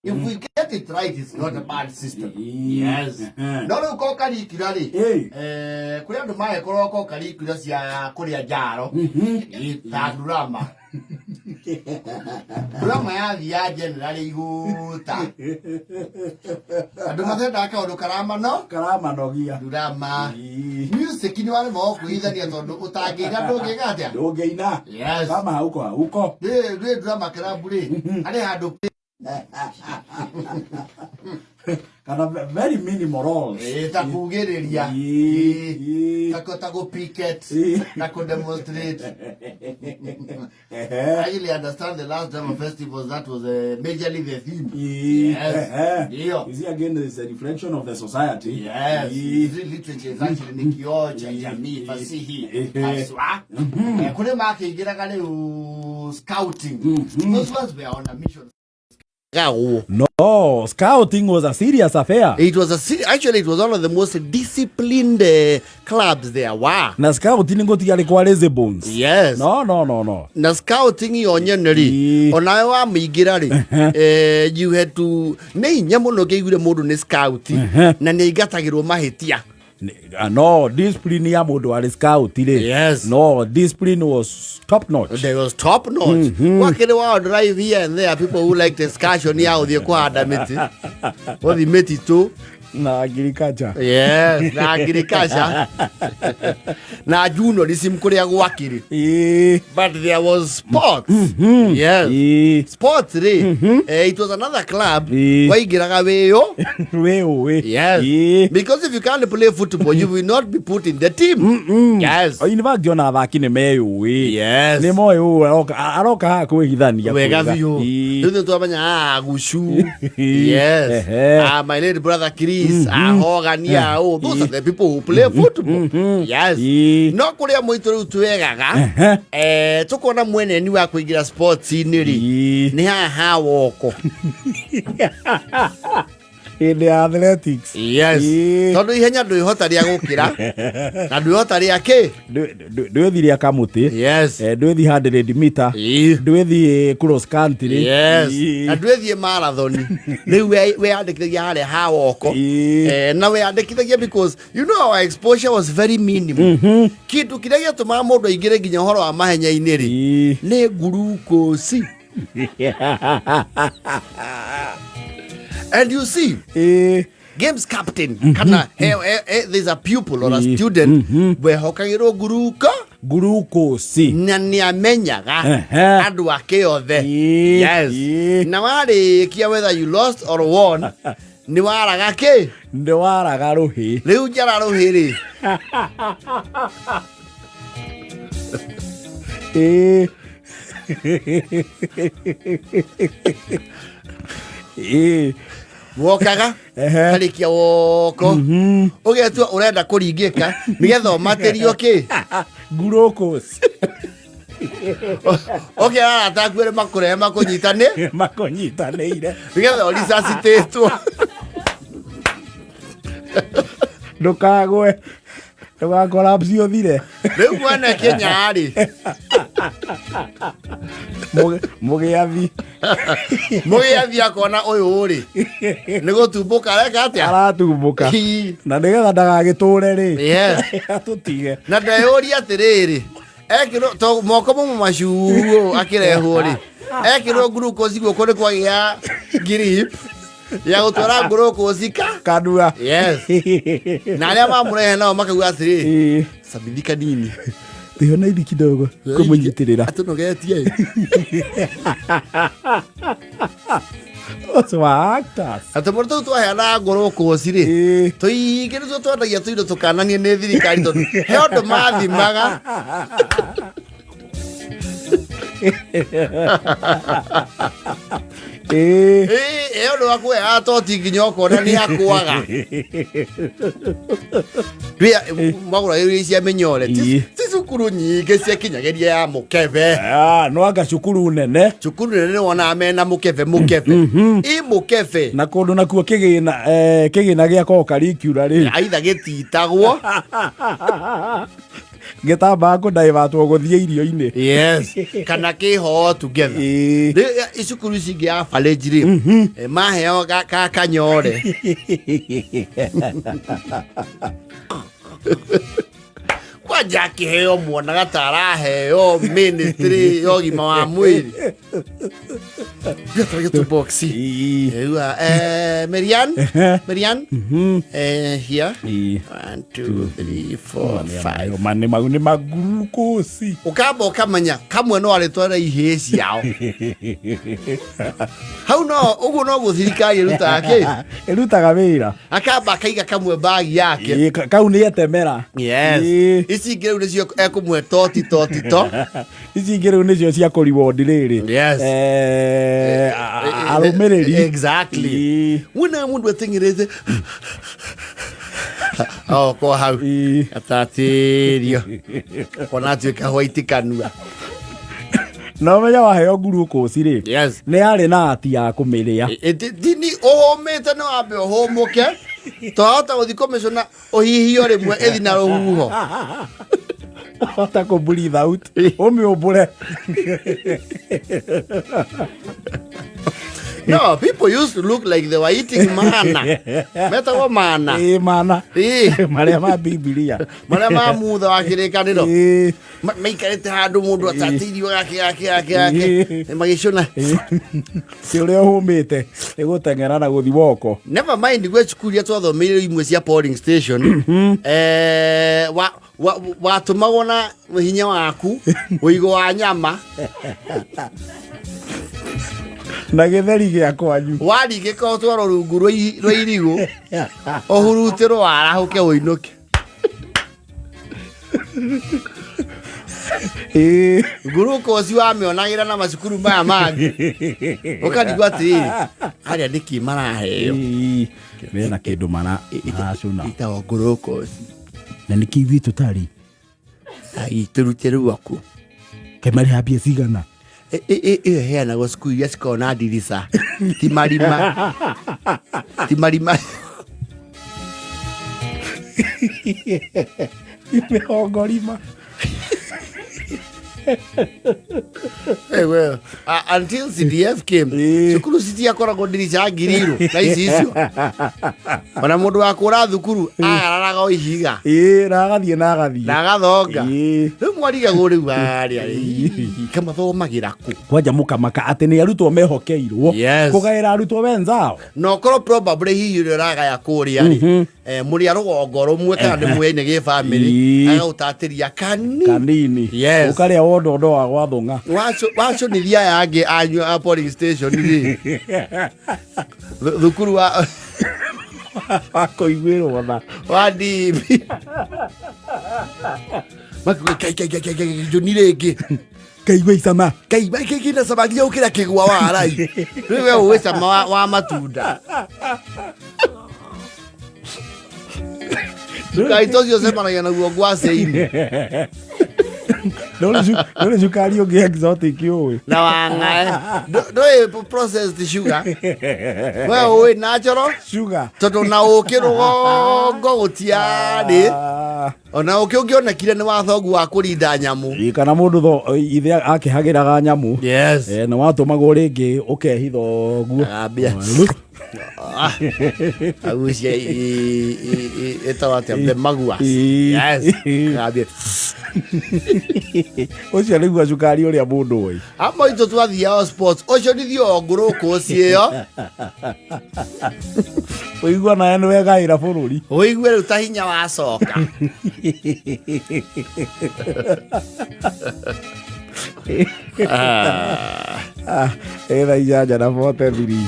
If we get it right, it's not a bad system. Yes. No, no, ko karikira ri. Kuri andu mae ko karikira cia kuria jaro. Drama. Drama ya general iguta. Andu mathenda ka undu karama no gia. Drama. Music ni wale mo kuithania tondu utangiina ndungigatia. Ndungiina. Yes. Kama huko. Drama karabu ri. Ari handu kana very minimal takugereria takotago picket tako demonstrate. I really understand the last drama festival that was majorly the theme. Yes. You see again it's a reflection of the society. Yes. Literature is actually nikio cha jamii fasihi aswa kule makigira kale scouting. Those ones were on a mission. No, scouting was a serious affair. It was actually it was one of the most disciplined clubs there were. Na scouting ngo tiare kwa lazy bones. Yes. No. Na scouting yonyeneri onayo wa migira ri you had to nei nyamuno geigure mundu ni scout na ni igatagirwo mahitia. No, discipline ya mundu wa scout ile. Yes. No, discipline was top notch. They was top notch. Wakere wa drive here and there people who like the excursion ya uthie kwa adamiti. What the meti to na agriculture. Yes, na agriculture. Na juno nisimkuria gwakiri. But there was sports. Yes. Sports re. It was another club. Waigiraga weyo. Yes. Because if you can't play football, you will not be put in the team. Yes. O invact ona athaki ne meyo we. Yes. Ni moyo aroka kwigithania. Wega biyo. Ndio twamenya gushu. Yes. My little brother Chris. Those are the people who play football. Yes. No kuria moitoro twegaga. Tukona mwene ni wa kuigira sports iniri. Ni ha woko. In the athletics. Yes. Tondu ihenya ndu ihota ria gukira. Na ndu ihota ria ki? Ndu thiria kamuti. Yes. Ndu thi 100 meter. Ndu thi cross country. Yes. Na ndu thi marathon. Riu we andikithagia hare ha woko. Na we andikithagia because you know our exposure was very minimal. Kindu kiria gituma mundu aingire nginya horo wa mahenya iniri. Ni glucose. And you see, games captain, there's a pupil or a student, where hokagiro glucose. Na ni amenyaga andu ake othe. Yes. Na wari kia whether you lost or won, ni waraga ke? Ni waraga ruhi. Riu jara ruhi ri. Wokaga harikia woko ugetua urenda kuringika nigetha materio ki glucose. Okay, atakwere makure makunyitane makunyitanire nigetha resuscitate ndukagwe collapse othire riu mwana Kenya ari mugiathi akona uyu uri nigutumbuka reka atia aratumbuka na nigetha ndagagiture ri. Yes. Atutige na ndayuri atiriri ekiro to moko mo mashugo akirehwo ri ekiro glucose guko ni kwagia grip ya utora glucose kadua. Yes. Na aria mamurehe nao makaguga atiri sabithika nini tiona ili kidogo kumunyitirira atunogetie oswa actors atomorto twahana glucose ri tuigire twatwagia tuindo tukananie ni thirikari tondu he undu mathimaga undu waku atoti nginya ukona ni akwaga magura iri cia menyore ti cukuru nyingi cia kinyageria ya mukebe. No anga cukuru nene wona mena mukebe i mukebe na kundu nakuo kigina gia ko curricular ri aitha gititagwo gitamba kudaivatwo guthie irio-ini. Yes. Kana kiho together. Icukuru cingi ya college ri maheo kanyore. Kwa jaki heo mwana gatara heo ministry yogi ma mwiri. Get to boxi. Marian. Here. 1 2 3 4 5. Mane magune magurukosi. Ukamba ukamanya kamwe no aritwara iheci yao. Hau no ugu no guthirikari Erutaga wira. Akamba kaiga kamwe bagi yake. Kau ni etemera. Yes. Ici ngireu nicio ekumwe toti. Ici ngireu nicio cia reward riri. Yes. Arumiriri. Exactly. Wona mundu atengereze. Oh, ko hau. Atatirio. Kona tuika white kanua. No menya waheo glucose ri. Yes. Ni ari na ati ya kumiria. Dini ohomete no ambe ohomoke. Tohota guthikomecona ohihio rimwe ethi na ruhuho. Hota ko breathe out. Omiobure. No, people used to look like they were eating manna. Metago manna. Manna. Maria ma Biblia. Maria ma mutha wa kirikaniro. Maikarite handu mundu atatirio gake. Magicona. Si ule ohumite. Eguteng'era na guthi woko. Never mind gwe cukuru twathomeire imwe cia polling station. Watumagwo na hinya waku uigo wa nyama. Na githeri gia kwanyu warigika utwaro rungu rwa irigo ohurutiro warahuke uinuke glucose wamionagira na macukuru maya mangi ukadigwa atiri aria ndiki maraheo mena kindu mana acuna itawa glucose na nikivi tutari turutire waku kemari habia cigana heana go skulu ya sikona dirisa timarima imehongorima. Hey, well, until CDF came, cukuru city akoragwo ndirica ngiriro na icio ona mundu wakura thukuru araraga o ihiga ragathie na agathonga riu mwarigagwo riu aria kamathomagira ku kwanja mukamaka ati ni arutwo mehokeirwo kugaira arutwo wenzao no korwo probably hihi ragaya kuria ri muri arugongo rumwe kana ndimwe gi family agautatiria kanini ukaria wondo wa gwathunga wacho ni thia yange anyu a polling station ri thukuru wa akoigwirwo tha wadibi makai jonirenge kaigwa icama kaigina sabagia ukira kigwa wa arai riwe uwecama wa matunda kaitocio semanagia naguo ngwaceini Dole sukari ungi exotic uwe na wangae doe processed sugar wewe natural sugar tondu na ukirugongo gutiari ona ukiona kire ni wathogu wa kurinda nyamu kana mundu tho ithe akihagiraga nyamu na watumagwo ringi ukehitho guo ambia agucia etawatia the magua yes ambia ucio niguo cukari uria mundu oi amo ito twathia sports ucio nithio nguruko cio uigua na eno wegaira bururi uigwe riu ta hinya wacoka era ijanja na 43